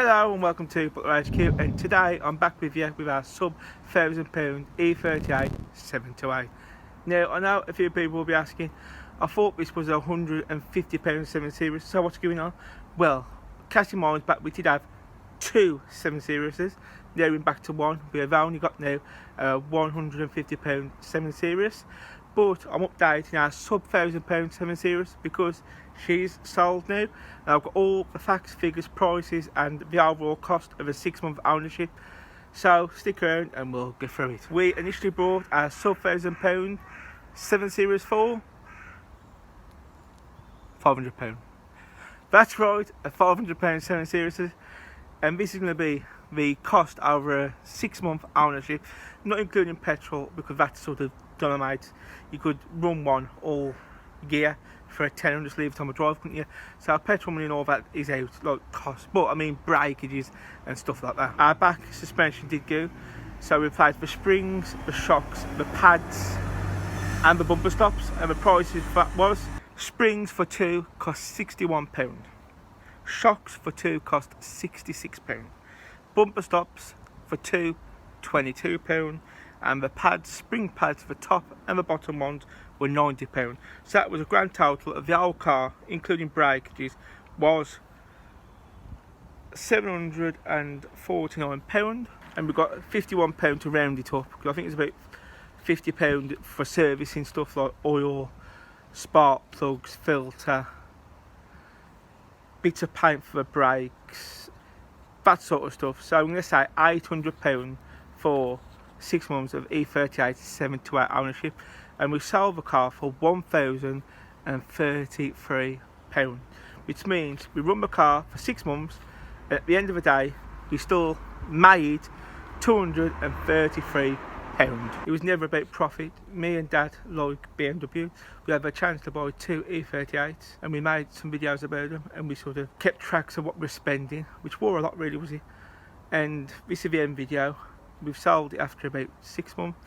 Hello and welcome to Butler.Head.Quarters, and today I'm back with you with our sub £1,000 E38 738i. Now I know a few people will be asking, I thought this was a £150 7 Series, so what's going on? Well, casting minds back, we did have two 7 Series, now we're back to one. We have only got now a £150 7 Series, but I'm updating our sub £1,000 7 Series because she's sold now, and I've got all the facts, figures, prices and the overall cost of a 6-month ownership. So stick around and we'll go through it. We initially bought our sub £1,000 7 Series for £500. That's right, a £500 7 Series, and this is going to be the cost over a 6-month ownership, not including petrol, because that's sort of dynamite. You could run one all year for a tenner and just leave it on the drive, couldn't you? So petrol money and all that is out, like cost, but I mean breakages and stuff like that. Our back suspension did go, so we replaced the springs, the shocks, the pads and the bumper stops, and the prices for that was springs for two cost £61, shocks for two cost £66, bumper stops for two £22, and the pads, spring pads for top and the bottom ones were £90. So that was a grand total of the whole car, including breakages, was £749, and we got £51 to round it up, because I think it's about £50 for servicing stuff like oil, spark plugs, filter, bits of paint for the brakes, that sort of stuff. So I'm going to say £800 for 6 months of E38 728 ownership, and we sold the car for £1,033, which means we run the car for 6 months. At the end of the day, we still made £233. It was never about profit. Me and Dad like BMW. We had a chance to buy two E38s, and we made some videos about them, and we sort of kept tracks of what we're spending, which were a lot really, was it? And this is the end video. We've sold it after about 6 months.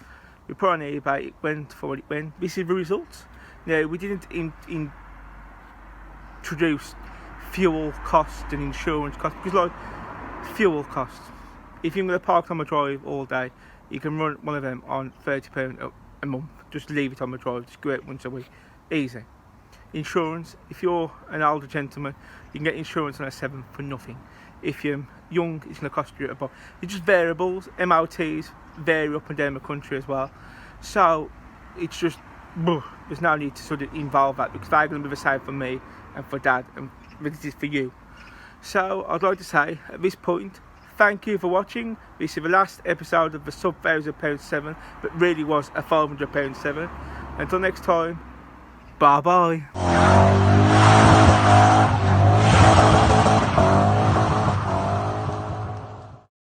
We put on eBay, it went for what it went. This is the results. Now, we didn't introduce fuel costs and insurance costs, because like fuel costs, if you're going to park on the drive all day, you can run one of them on £30 a month. Just leave it on the drive, just go out once a week, easy. Insurance, if you're an older gentleman, you can get insurance on a 7 for nothing. If you're young, it's going to cost you about. It's just variables. MOTs vary up and down the country as well, so it's just there's no need to sort of involve that, because they're going to be the same for me and for Dad, and this is for you. So I'd like to say at this point, thank you for watching. This is the last episode of the sub £1,000 7, but really was a £500 7. Until next time, bye bye.